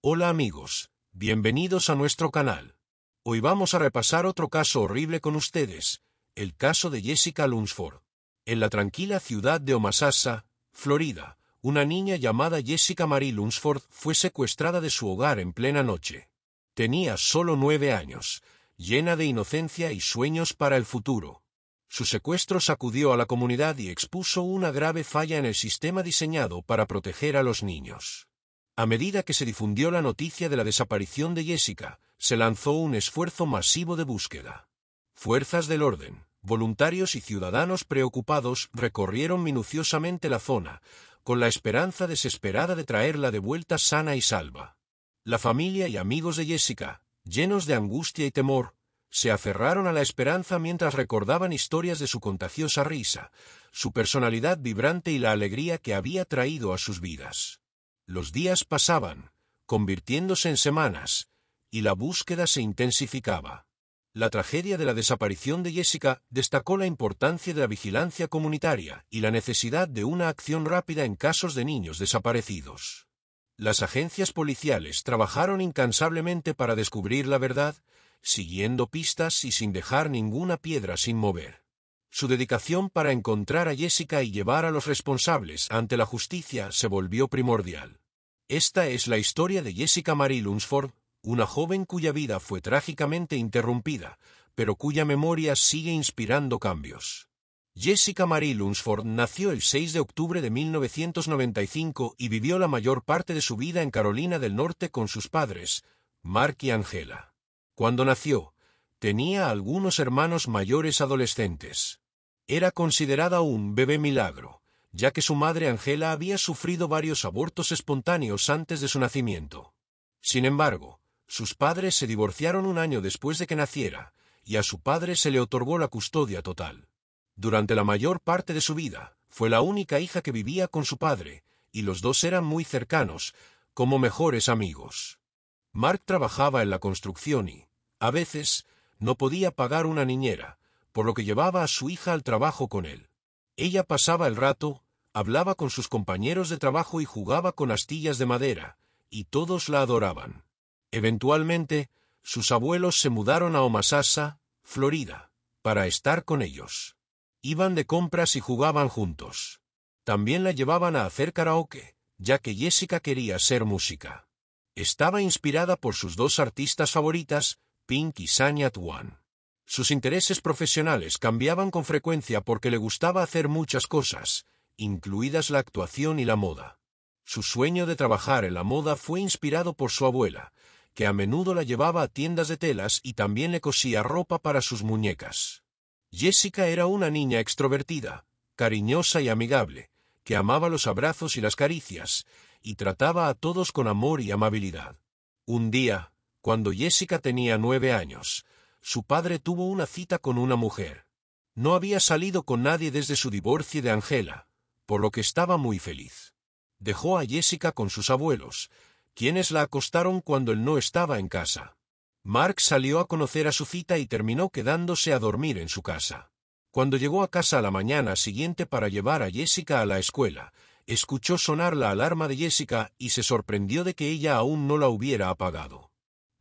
Hola amigos, bienvenidos a nuestro canal. Hoy vamos a repasar otro caso horrible con ustedes, el caso de Jessica Lunsford. En la tranquila ciudad de Homosassa, Florida, una niña llamada Jessica Marie Lunsford fue secuestrada de su hogar en plena noche. Tenía solo 9 años, llena de inocencia y sueños para el futuro. Su secuestro sacudió a la comunidad y expuso una grave falla en el sistema diseñado para proteger a los niños. A medida que se difundió la noticia de la desaparición de Jessica, se lanzó un esfuerzo masivo de búsqueda. Fuerzas del orden, voluntarios y ciudadanos preocupados recorrieron minuciosamente la zona, con la esperanza desesperada de traerla de vuelta sana y salva. La familia y amigos de Jessica, llenos de angustia y temor, se aferraron a la esperanza mientras recordaban historias de su contagiosa risa, su personalidad vibrante y la alegría que había traído a sus vidas. Los días pasaban, convirtiéndose en semanas, y la búsqueda se intensificaba. La tragedia de la desaparición de Jessica destacó la importancia de la vigilancia comunitaria y la necesidad de una acción rápida en casos de niños desaparecidos. Las agencias policiales trabajaron incansablemente para descubrir la verdad, siguiendo pistas y sin dejar ninguna piedra sin mover. Su dedicación para encontrar a Jessica y llevar a los responsables ante la justicia se volvió primordial. Esta es la historia de Jessica Marie Lunsford, una joven cuya vida fue trágicamente interrumpida, pero cuya memoria sigue inspirando cambios. Jessica Marie Lunsford nació el 6 de octubre de 1995 y vivió la mayor parte de su vida en Carolina del Norte con sus padres, Mark y Angela. Cuando nació, tenía algunos hermanos mayores adolescentes. Era considerada un bebé milagro, ya que su madre Angela había sufrido varios abortos espontáneos antes de su nacimiento. Sin embargo, sus padres se divorciaron un año después de que naciera, y a su padre se le otorgó la custodia total. Durante la mayor parte de su vida, fue la única hija que vivía con su padre, y los dos eran muy cercanos, como mejores amigos. Mark trabajaba en la construcción y, a veces, no podía pagar una niñera, por lo que llevaba a su hija al trabajo con él. Ella pasaba el rato, hablaba con sus compañeros de trabajo y jugaba con astillas de madera, y todos la adoraban. Eventualmente, sus abuelos se mudaron a Homosassa, Florida, para estar con ellos. Iban de compras y jugaban juntos. También la llevaban a hacer karaoke, ya que Jessica quería ser música. Estaba inspirada por sus dos artistas favoritas, Pink y Shania Twain. Sus intereses profesionales cambiaban con frecuencia porque le gustaba hacer muchas cosas, incluidas la actuación y la moda. Su sueño de trabajar en la moda fue inspirado por su abuela, que a menudo la llevaba a tiendas de telas y también le cosía ropa para sus muñecas. Jessica era una niña extrovertida, cariñosa y amigable, que amaba los abrazos y las caricias, y trataba a todos con amor y amabilidad. Un día, cuando Jessica tenía 9 años, su padre tuvo una cita con una mujer. No había salido con nadie desde su divorcio de Angela, por lo que estaba muy feliz. Dejó a Jessica con sus abuelos, quienes la acostaron cuando él no estaba en casa. Mark salió a conocer a su cita y terminó quedándose a dormir en su casa. Cuando llegó a casa a la mañana siguiente para llevar a Jessica a la escuela, escuchó sonar la alarma de Jessica y se sorprendió de que ella aún no la hubiera apagado.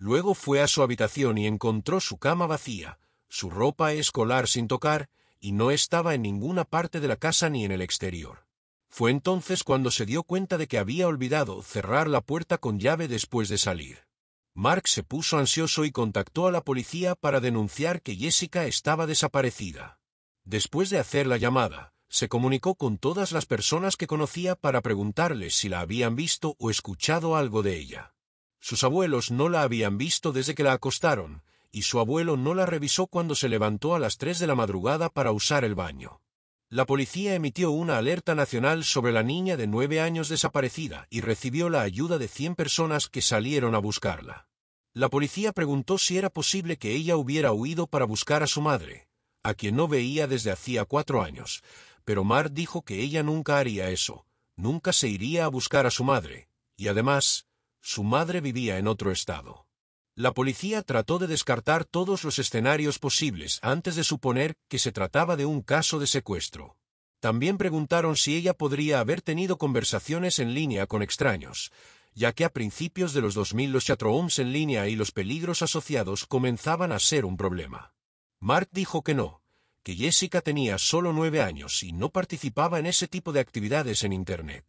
Luego fue a su habitación y encontró su cama vacía, su ropa escolar sin tocar, y no estaba en ninguna parte de la casa ni en el exterior. Fue entonces cuando se dio cuenta de que había olvidado cerrar la puerta con llave después de salir. Mark se puso ansioso y contactó a la policía para denunciar que Jessica estaba desaparecida. Después de hacer la llamada, se comunicó con todas las personas que conocía para preguntarles si la habían visto o escuchado algo de ella. Sus abuelos no la habían visto desde que la acostaron, y su abuelo no la revisó cuando se levantó a las 3 de la madrugada para usar el baño. La policía emitió una alerta nacional sobre la niña de 9 años desaparecida y recibió la ayuda de 100 personas que salieron a buscarla. La policía preguntó si era posible que ella hubiera huido para buscar a su madre, a quien no veía desde hacía 4 años, pero Mark dijo que ella nunca haría eso, nunca se iría a buscar a su madre, y además, su madre vivía en otro estado. La policía trató de descartar todos los escenarios posibles antes de suponer que se trataba de un caso de secuestro. También preguntaron si ella podría haber tenido conversaciones en línea con extraños, ya que a principios de los 2000 los chatrooms en línea y los peligros asociados comenzaban a ser un problema. Mark dijo que no, que Jessica tenía solo 9 años y no participaba en ese tipo de actividades en Internet.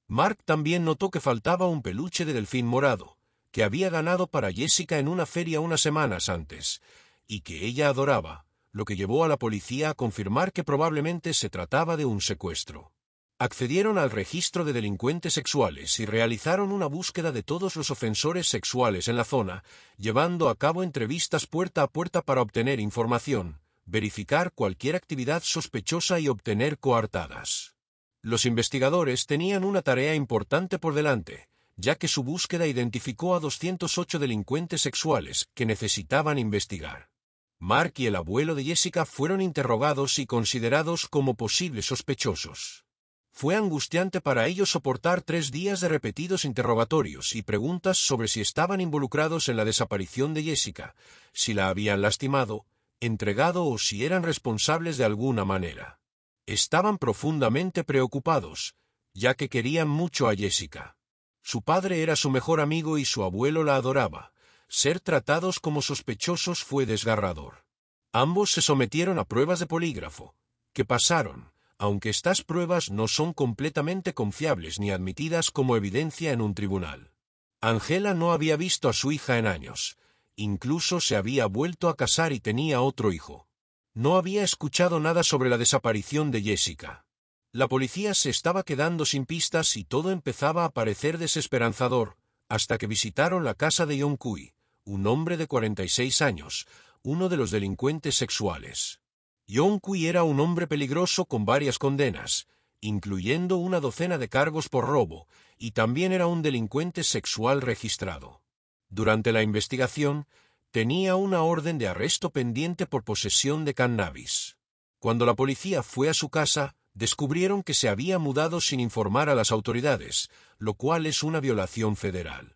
Mark también notó que faltaba un peluche de delfín morado, que había ganado para Jessica en una feria unas semanas antes, y que ella adoraba, lo que llevó a la policía a confirmar que probablemente se trataba de un secuestro. Accedieron al registro de delincuentes sexuales y realizaron una búsqueda de todos los ofensores sexuales en la zona, llevando a cabo entrevistas puerta a puerta para obtener información, verificar cualquier actividad sospechosa y obtener coartadas. Los investigadores tenían una tarea importante por delante, ya que su búsqueda identificó a 208 delincuentes sexuales que necesitaban investigar. Mark y el abuelo de Jessica fueron interrogados y considerados como posibles sospechosos. Fue angustiante para ellos soportar 3 días de repetidos interrogatorios y preguntas sobre si estaban involucrados en la desaparición de Jessica, si la habían lastimado, entregado o si eran responsables de alguna manera. Estaban profundamente preocupados, ya que querían mucho a Jessica. Su padre era su mejor amigo y su abuelo la adoraba. Ser tratados como sospechosos fue desgarrador. Ambos se sometieron a pruebas de polígrafo, que pasaron, aunque estas pruebas no son completamente confiables ni admitidas como evidencia en un tribunal. Angela no había visto a su hija en años. Incluso se había vuelto a casar y tenía otro hijo. No había escuchado nada sobre la desaparición de Jessica. La policía se estaba quedando sin pistas y todo empezaba a parecer desesperanzador, hasta que visitaron la casa de Yon Kui, un hombre de 46 años, uno de los delincuentes sexuales. Yon Kui era un hombre peligroso con varias condenas, incluyendo una docena de cargos por robo, y también era un delincuente sexual registrado. Durante la investigación, tenía una orden de arresto pendiente por posesión de cannabis. Cuando la policía fue a su casa, descubrieron que se había mudado sin informar a las autoridades, lo cual es una violación federal.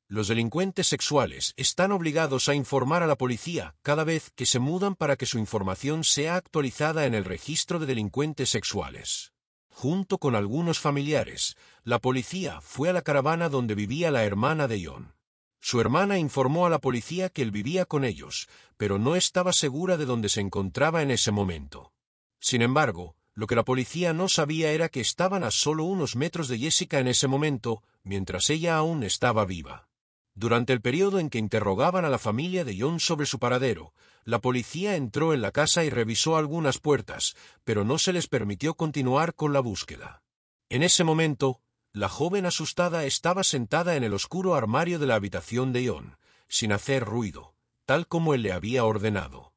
Los delincuentes sexuales están obligados a informar a la policía cada vez que se mudan para que su información sea actualizada en el registro de delincuentes sexuales. Junto con algunos familiares, la policía fue a la caravana donde vivía la hermana de Yon. Su hermana informó a la policía que él vivía con ellos, pero no estaba segura de dónde se encontraba en ese momento. Sin embargo, lo que la policía no sabía era que estaban a solo unos metros de Jessica en ese momento, mientras ella aún estaba viva. Durante el periodo en que interrogaban a la familia de Yon sobre su paradero, la policía entró en la casa y revisó algunas puertas, pero no se les permitió continuar con la búsqueda. En ese momento, la joven asustada estaba sentada en el oscuro armario de la habitación de Yon, sin hacer ruido, tal como él le había ordenado.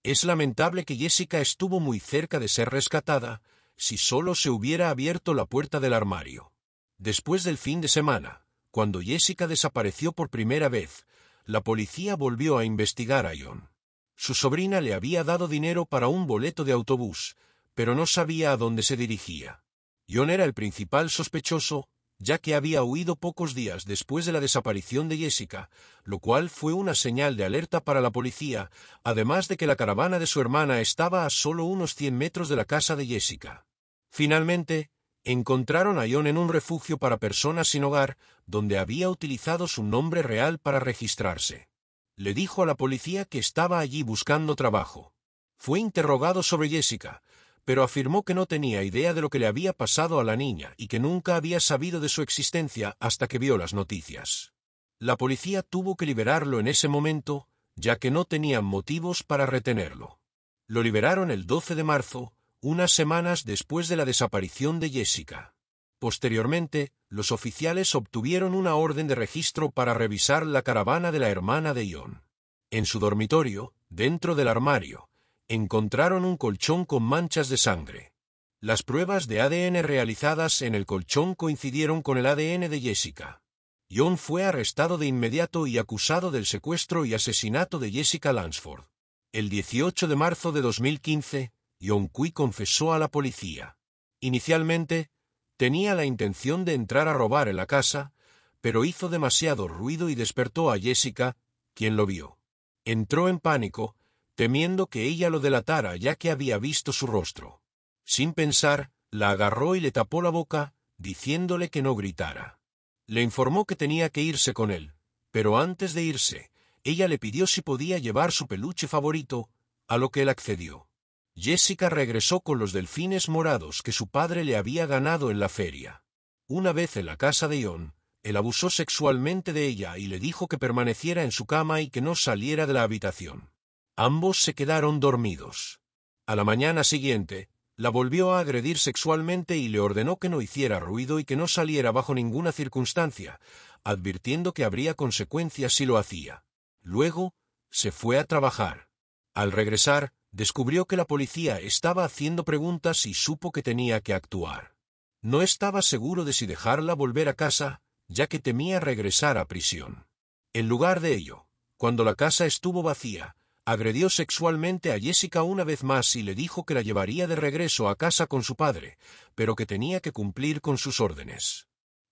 Es lamentable que Jessica estuvo muy cerca de ser rescatada, si solo se hubiera abierto la puerta del armario. Después del fin de semana, cuando Jessica desapareció por primera vez, la policía volvió a investigar a Yon. Su sobrina le había dado dinero para un boleto de autobús, pero no sabía a dónde se dirigía. Yon era el principal sospechoso, ya que había huido pocos días después de la desaparición de Jessica, lo cual fue una señal de alerta para la policía, además de que la caravana de su hermana estaba a solo unos 100 metros de la casa de Jessica. Finalmente, encontraron a Yon en un refugio para personas sin hogar, donde había utilizado su nombre real para registrarse. Le dijo a la policía que estaba allí buscando trabajo. Fue interrogado sobre Jessica, pero afirmó que no tenía idea de lo que le había pasado a la niña y que nunca había sabido de su existencia hasta que vio las noticias. La policía tuvo que liberarlo en ese momento, ya que no tenían motivos para retenerlo. Lo liberaron el 12 de marzo, unas semanas después de la desaparición de Jessica. Posteriormente, los oficiales obtuvieron una orden de registro para revisar la caravana de la hermana de Yon. En su dormitorio, dentro del armario, encontraron un colchón con manchas de sangre. Las pruebas de ADN realizadas en el colchón coincidieron con el ADN de Jessica. Yon fue arrestado de inmediato y acusado del secuestro y asesinato de Jessica Lunsford. El 18 de marzo de 2015, Yon Kui confesó a la policía. Inicialmente, tenía la intención de entrar a robar en la casa, pero hizo demasiado ruido y despertó a Jessica, quien lo vio. Entró en pánico, temiendo que ella lo delatara ya que había visto su rostro. Sin pensar, la agarró y le tapó la boca, diciéndole que no gritara. Le informó que tenía que irse con él, pero antes de irse, ella le pidió si podía llevar su peluche favorito, a lo que él accedió. Jessica regresó con los delfines morados que su padre le había ganado en la feria. Una vez en la casa de John, él abusó sexualmente de ella y le dijo que permaneciera en su cama y que no saliera de la habitación. Ambos se quedaron dormidos. A la mañana siguiente, la volvió a agredir sexualmente y le ordenó que no hiciera ruido y que no saliera bajo ninguna circunstancia, advirtiendo que habría consecuencias si lo hacía. Luego, se fue a trabajar. Al regresar, descubrió que la policía estaba haciendo preguntas y supo que tenía que actuar. No estaba seguro de si dejarla volver a casa, ya que temía regresar a prisión. En lugar de ello, cuando la casa estuvo vacía, agredió sexualmente a Jessica una vez más y le dijo que la llevaría de regreso a casa con su padre, pero que tenía que cumplir con sus órdenes.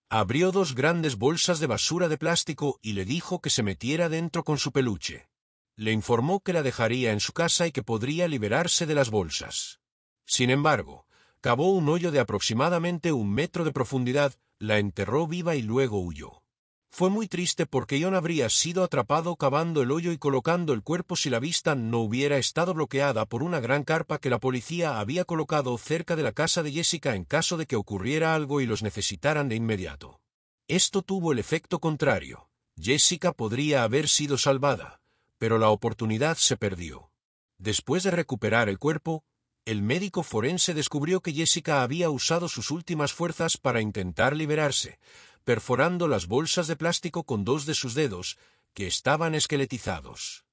Abrió 2 grandes bolsas de basura de plástico y le dijo que se metiera dentro con su peluche. Le informó que la dejaría en su casa y que podría liberarse de las bolsas. Sin embargo, cavó un hoyo de aproximadamente 1 metro de profundidad, la enterró viva y luego huyó. Fue muy triste porque John habría sido atrapado cavando el hoyo y colocando el cuerpo si la vista no hubiera estado bloqueada por una gran carpa que la policía había colocado cerca de la casa de Jessica en caso de que ocurriera algo y los necesitaran de inmediato. Esto tuvo el efecto contrario. Jessica podría haber sido salvada, pero la oportunidad se perdió. Después de recuperar el cuerpo, el médico forense descubrió que Jessica había usado sus últimas fuerzas para intentar liberarse, perforando las bolsas de plástico con 2 de sus dedos, que estaban esqueletizados.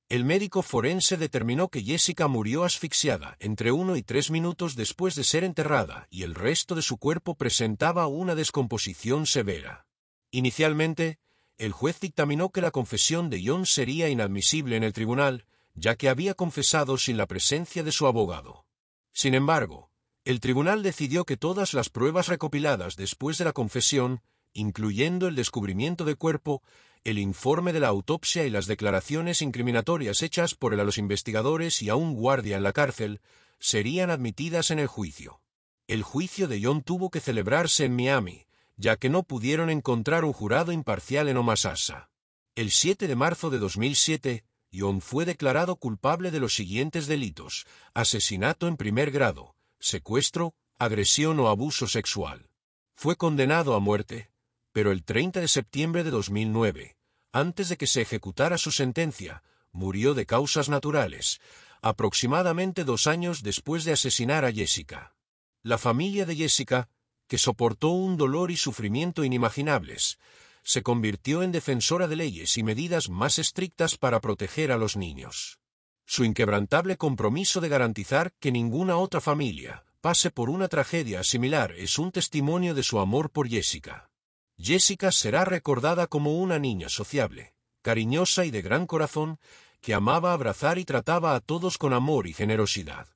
El médico forense determinó que Jessica murió asfixiada entre 1 y 3 minutos después de ser enterrada y el resto de su cuerpo presentaba una descomposición severa. Inicialmente, el juez dictaminó que la confesión de John sería inadmisible en el tribunal, ya que había confesado sin la presencia de su abogado. Sin embargo, el tribunal decidió que todas las pruebas recopiladas después de la confesión, incluyendo el descubrimiento del cuerpo, el informe de la autopsia y las declaraciones incriminatorias hechas por él a los investigadores y a un guardia en la cárcel, serían admitidas en el juicio. El juicio de John tuvo que celebrarse en Miami, ya que no pudieron encontrar un jurado imparcial en Homosassa. El 7 de marzo de 2007, John fue declarado culpable de los siguientes delitos: asesinato en primer grado, secuestro, agresión o abuso sexual. Fue condenado a muerte, pero el 30 de septiembre de 2009, antes de que se ejecutara su sentencia, murió de causas naturales, aproximadamente 2 años después de asesinar a Jessica. La familia de Jessica, que soportó un dolor y sufrimiento inimaginables, se convirtió en defensora de leyes y medidas más estrictas para proteger a los niños. Su inquebrantable compromiso de garantizar que ninguna otra familia pase por una tragedia similar es un testimonio de su amor por Jessica. Jessica será recordada como una niña sociable, cariñosa y de gran corazón, que amaba abrazar y trataba a todos con amor y generosidad.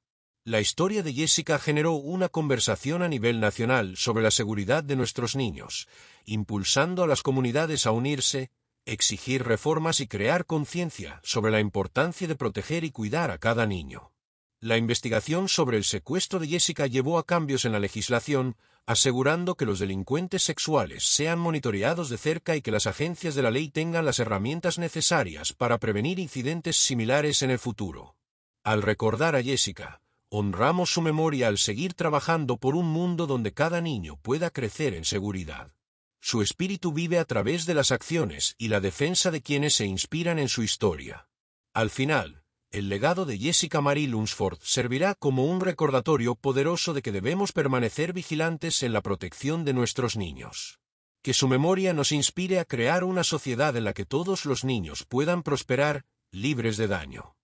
La historia de Jessica generó una conversación a nivel nacional sobre la seguridad de nuestros niños, impulsando a las comunidades a unirse, exigir reformas y crear conciencia sobre la importancia de proteger y cuidar a cada niño. La investigación sobre el secuestro de Jessica llevó a cambios en la legislación, asegurando que los delincuentes sexuales sean monitoreados de cerca y que las agencias de la ley tengan las herramientas necesarias para prevenir incidentes similares en el futuro. Al recordar a Jessica, honramos su memoria al seguir trabajando por un mundo donde cada niño pueda crecer en seguridad. Su espíritu vive a través de las acciones y la defensa de quienes se inspiran en su historia. Al final, el legado de Jessica Marie Lunsford servirá como un recordatorio poderoso de que debemos permanecer vigilantes en la protección de nuestros niños. Que su memoria nos inspire a crear una sociedad en la que todos los niños puedan prosperar, libres de daño.